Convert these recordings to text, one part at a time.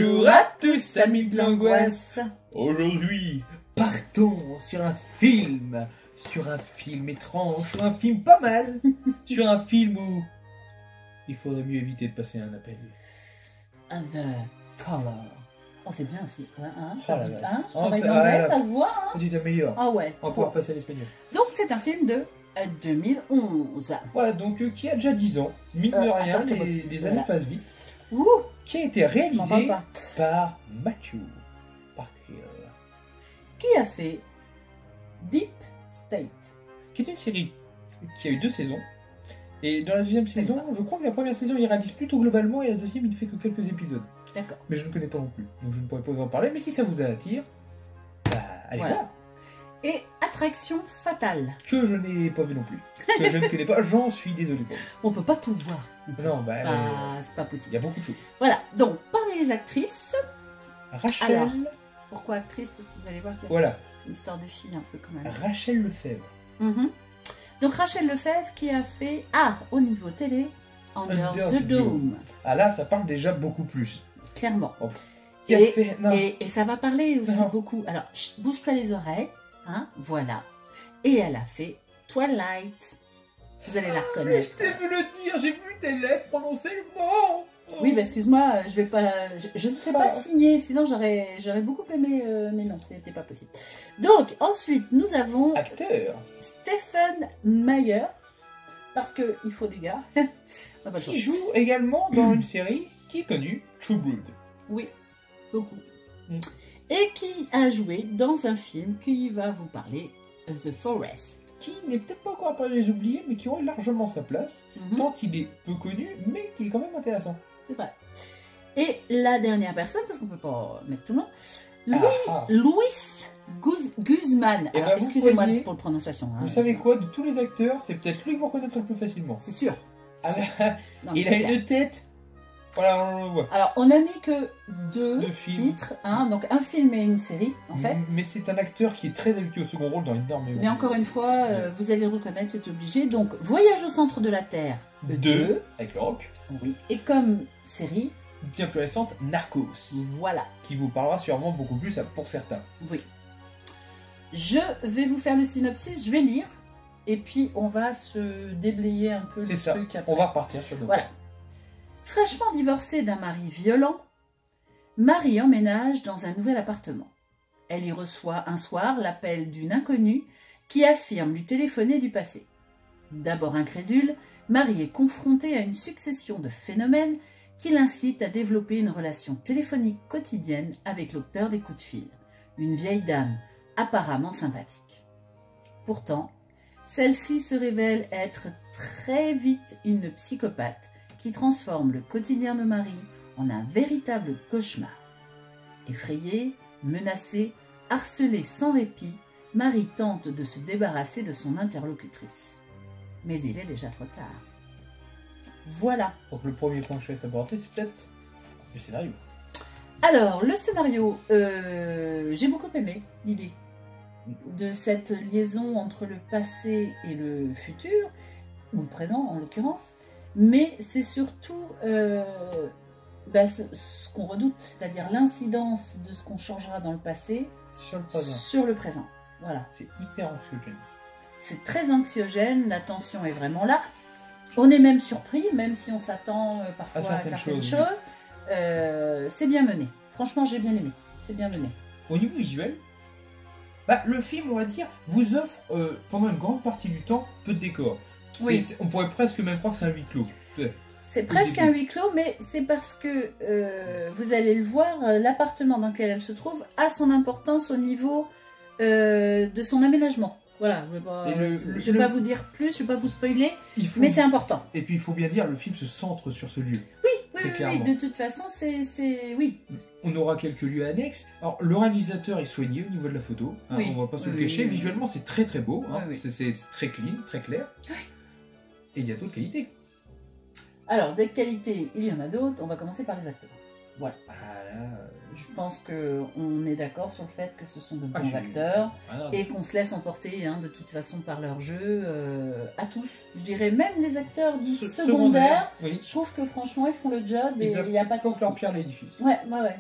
Bonjour à tous, amis de l'angoisse. Aujourd'hui, partons sur un film étrange, sur un film pas mal, sur un film où il faudrait mieux éviter de passer un appel. The Color. Oh, c'est bien aussi. Ouais, hein, Oh là là. hein, je travaille l'anglais, ça se voit. Hein. C'est meilleur. Ah ouais. On va pouvoir passer à l'espagnol. Donc, c'est un film de 2011. Voilà, donc qui a déjà 10 ans. Mine de rien, attends, les années passent vite. Ouh. Qui a été réalisé par Matthew Parker. Qui a fait Deep State. Qui est une série qui a eu 2 saisons. Et dans la deuxième saison, je crois que la première saison il réalise plutôt globalement et la deuxième il ne fait que quelques épisodes. D'accord. Mais je ne connais pas non plus, donc je ne pourrais pas vous en parler. Mais si ça vous attire, bah, allez voir. Et Attraction Fatale. Que je n'ai pas vu non plus. Que je ne connais pas, j'en suis désolé pour vous. On peut pas tout voir. Non, bah. C'est pas possible. Il y a beaucoup de choses. Voilà, donc parmi les actrices. Rachel. Alors, pourquoi actrice? Parce que vous allez voir que voilà. C'est une histoire de fille un peu quand même. Rachel Lefebvre. Donc Rachel Lefebvre qui a fait au niveau télé Under the Dome. Ah là, ça parle déjà beaucoup plus. Clairement. Oh. Et ça va parler aussi beaucoup. Alors, bouge-toi les oreilles. Hein, voilà. Et elle a fait Twilight. Vous allez la reconnaître. Je t'ai vu le dire, j'ai vu tes lèvres prononcer le mot. Oui, bah excuse-moi, je vais pas, je ne sais pas signer, sinon j'aurais beaucoup aimé, mais non, c'était pas possible. Donc ensuite, nous avons acteur Stephen Meyer, parce que il faut des gars. Qui joue également dans une série qui est connue, True Blood. Oui, beaucoup. Et qui a joué dans un film qui va vous parler, The Forest. Qui n'est peut-être pas encore parmi les oubliés, mais qui aurait largement sa place, tant il est peu connu, mais qui est quand même intéressant. C'est vrai. Et la dernière personne, parce qu'on peut pas mettre tout le monde, Louis Guzman. Alors, excusez-moi pour la prononciation. Hein, vous savez quoi, de tous les acteurs, c'est peut-être lui que vous reconnaîtrez le plus facilement. C'est sûr. Non, il a une tête. Voilà, on le voit. Alors, on n'a mis que 2 titres, hein, donc un film et une série, en fait. Mais c'est un acteur qui est très habitué au second rôle dans énormément. Mais encore une fois, vous allez le reconnaître, c'est obligé. Donc, Voyage au centre de la Terre 2, avec le rock. Oui. Et comme série, bien plus récente, Narcos. Voilà. Qui vous parlera sûrement beaucoup plus pour certains. Oui. Je vais vous faire le synopsis, je vais lire. Et puis, on va se déblayer un peu le truc après. On va repartir sur le Voilà. Fraîchement divorcée d'un mari violent, Marie emménage dans un nouvel appartement. Elle y reçoit un soir l'appel d'une inconnue qui affirme lui téléphoner du passé. D'abord incrédule, Marie est confrontée à une succession de phénomènes qui l'incitent à développer une relation téléphonique quotidienne avec l'auteur des coups de fil, une vieille dame apparemment sympathique. Pourtant, celle-ci se révèle être très vite une psychopathe qui transforme le quotidien de Marie en un véritable cauchemar. Effrayée, menacée, harcelée sans répit, Marie tente de se débarrasser de son interlocutrice. Mais il est déjà trop tard. Voilà. Donc le premier point que je vais aborder, c'est peut-être le scénario. Alors, le scénario, j'ai beaucoup aimé l'idée de cette liaison entre le passé et le futur, ou le présent en l'occurrence, mais c'est surtout ce qu'on redoute, c'est-à-dire l'incidence de ce qu'on changera dans le passé sur le présent. Voilà. C'est hyper anxiogène. C'est très anxiogène, la tension est vraiment là. On est même surpris, même si on s'attend parfois à certaines choses. C'est bien mené. Franchement, j'ai bien aimé. C'est bien mené. Au niveau visuel, le film, on va dire, vous offre pendant une grande partie du temps peu de décors. Oui. On pourrait presque même croire que c'est un huis clos. C'est presque un huis clos, mais c'est parce que, vous allez le voir, l'appartement dans lequel elle se trouve a son importance au niveau de son aménagement. Voilà, je ne vais pas vous dire plus, je ne vais pas vous spoiler, mais c'est important. Et puis il faut bien dire, le film se centre sur ce lieu. Oui, de toute façon, oui. On aura quelques lieux annexes. Alors, le réalisateur est soigné au niveau de la photo, hein, on ne va pas se le cacher. Visuellement, c'est très très beau, hein, c'est très clean, très clair. Et il y a d'autres qualités. Alors, des qualités, il y en a d'autres. On va commencer par les acteurs. Voilà. Ah, là, Je pense qu'on est d'accord sur le fait que ce sont de bons je- acteurs Ah, non. et qu'on se laisse emporter hein, de toute façon par leur jeu à tous. Je dirais même les acteurs dits secondaires, Oui. je trouve que franchement ils font le job et Ils il n'y a pas de apportent leur souci. pierre à l'édifice. Ouais,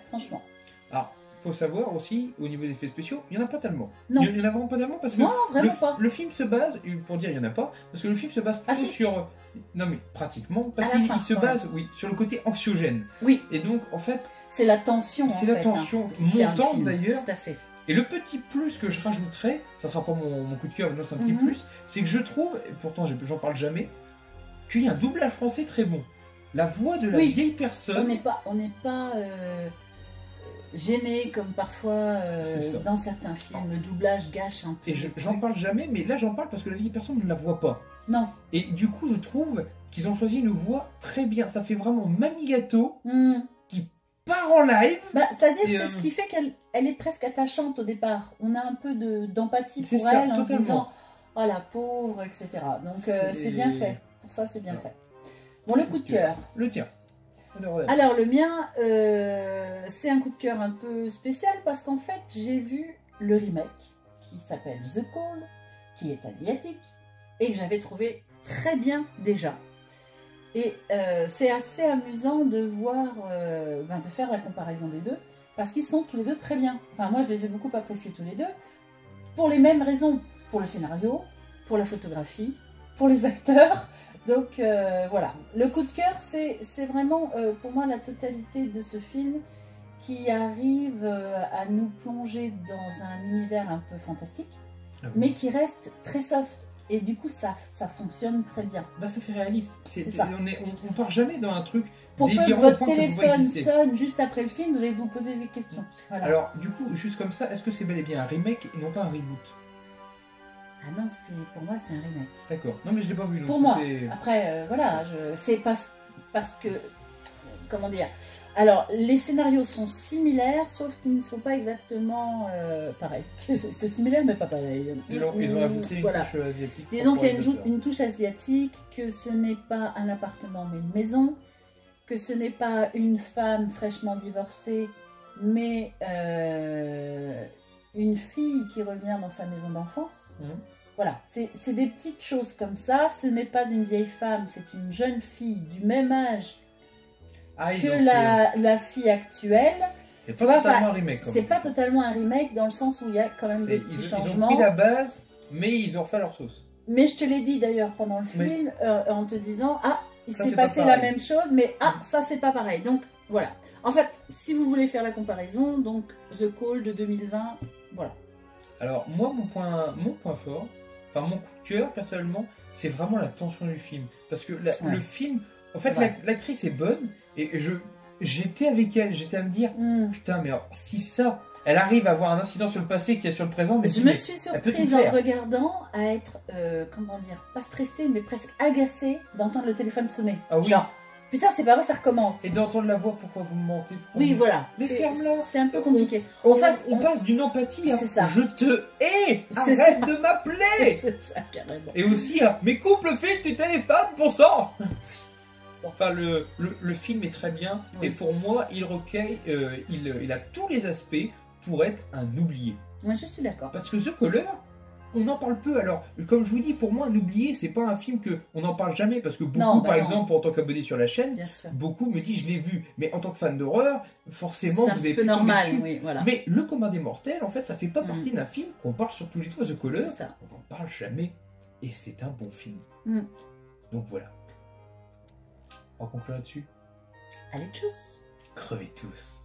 franchement. Alors, faut savoir aussi, au niveau des effets spéciaux, il n'y en a pas tellement. Non. Il y en a vraiment pas tellement parce que Non, vraiment pas. le film se base, pour dire il n'y en a pas, parce que le film se base plutôt si. sur... Non mais pratiquement, parce À la qu'il fin, il se ouais. base sur le côté anxiogène. Oui, Et donc, en fait, c'est la tension. c'est en la fait, tension hein, qui tient le montante film. d'ailleurs. Tout à fait. Et le petit plus que je rajouterais, ça sera pas mon coup de cœur, mais non, c'est un petit Mhm. plus, c'est que je trouve, et pourtant j'en parle jamais, qu'il y a un doublage français très bon. La voix de la Oui. vieille On personne, n'est pas gêné comme parfois C'est ça. dans certains films. Le doublage gâche un peu. et j'en parle jamais, mais là j'en parle parce que la vieille personne ne la voit pas. Non. Et du coup, je trouve qu'ils ont choisi une voix très bien. Ça fait vraiment Mamie Gâteau Hmm. part en live. Bah, c'est-à-dire, Et, c'est ce qui fait qu'elle est presque attachante au départ. On a un peu d'empathie C'est pour ça, elle en se totalement. disant oh la pauvre, etc. Donc C'est- c'est bien fait. Pour ça, c'est bien Alors, fait. Bon, le coup de cœur. Le tien. Alors, le mien, c'est un coup de cœur un peu spécial parce qu'en fait, j'ai vu le remake qui s'appelle The Call, qui est asiatique et que j'avais trouvé très bien déjà. Et c'est assez amusant de voir, de faire la comparaison des deux, parce qu'ils sont tous les deux très bien. Enfin, moi, je les ai beaucoup appréciés tous les deux, pour les mêmes raisons, pour le scénario, pour la photographie, pour les acteurs. Donc voilà, le coup de cœur, c'est vraiment pour moi la totalité de ce film qui arrive à nous plonger dans un univers un peu fantastique, mais qui reste très soft. Et du coup, ça fonctionne très bien. Bah, ça fait réaliste. C'est ça. On part jamais dans un truc Pour que délirant au votre point que ça pouvait téléphone exister. sonne juste après le film, vous allez vous poser des questions. Voilà. Alors, du coup, juste comme ça, est-ce que c'est bel et bien un remake et non pas un reboot? Ah non, pour moi, c'est un remake. D'accord. Non, mais je l'ai pas vu. Donc Pour moi. c'est- Après, voilà, c'est parce que... Comment dire? Alors, les scénarios sont similaires, sauf qu'ils ne sont pas exactement pareils. C'est similaire, mais pas pareil. Ils ont ajouté une Voilà. touche asiatique. Disons pour qu'il y a les une touche asiatique, que ce n'est pas un appartement mais une maison, que ce n'est pas une femme fraîchement divorcée, mais une fille qui revient dans sa maison d'enfance. Mhm. Voilà, c'est des petites choses comme ça. Ce n'est pas une vieille femme, c'est une jeune fille du même âge Ah, que donc, la fille actuelle. c'est tu pas vois, totalement un remake. quand C'est même. pas totalement un remake dans le sens où il y a quand même des petits Ils ont changements. pris la base, mais ils ont refait leur sauce. Mais je te l'ai dit d'ailleurs pendant le Oui. film, en te disant ah, il Ça, s'est c'est pas passé la pareil. même chose, mais ah, ça c'est pas pareil. Donc voilà. En fait, si vous voulez faire la comparaison, donc The Call de 2020, voilà. Alors, moi, mon point fort, enfin, mon coup de cœur, personnellement, c'est vraiment la tension du film. Parce que Ouais. le film, en fait, C'est vrai. l'actrice est bonne, et j'étais avec elle, j'étais à me dire, Hmm. putain, mais alors, si ça, elle arrive à avoir un incident sur le passé qu'il y a sur le présent, mais Je si, me mais suis elle peut surprise tout en faire. regardant à être, comment dire, pas stressée, mais presque agacée d'entendre le téléphone sonner. Ah oui. Genre, putain, c'est pas vrai, ça recommence. Et d'entendre la voix, pourquoi vous me mentez, pourquoi Oui, vous- voilà. Mais C'est- ferme-la. C'est un peu compliqué. On, En fait, on passe d'une empathie à C'est ça. je te hais, C'est arrête ça. de m'appeler. C'est ça, carrément. Et aussi à mais coupe le fil du téléphone pour ça. Enfin, le film est très bien, Oui. et pour moi, il recueille, il a tous les aspects pour être un oublié. Moi, je suis d'accord. Parce que The Caller, on en parle peu. Alors, comme je vous dis, pour moi, un oublié, c'est pas un film que on n'en parle jamais, parce que beaucoup, Non, bah par non. exemple, en tant qu'abonné sur la chaîne, Bien sûr. beaucoup me disent je l'ai vu, mais en tant que fan d'horreur, forcément, C'est un vous petit avez peu pu tomber normal, dessus. oui, voilà. Mais Le Commun des Mortels, en fait, ça fait pas Mm. partie d'un film qu'on parle sur tous les toits. The Caller, C'est ça. on n'en parle jamais, et c'est un bon film. Mm. Donc voilà. On va conclure là-dessus. Allez, tchuss. Crevez tous.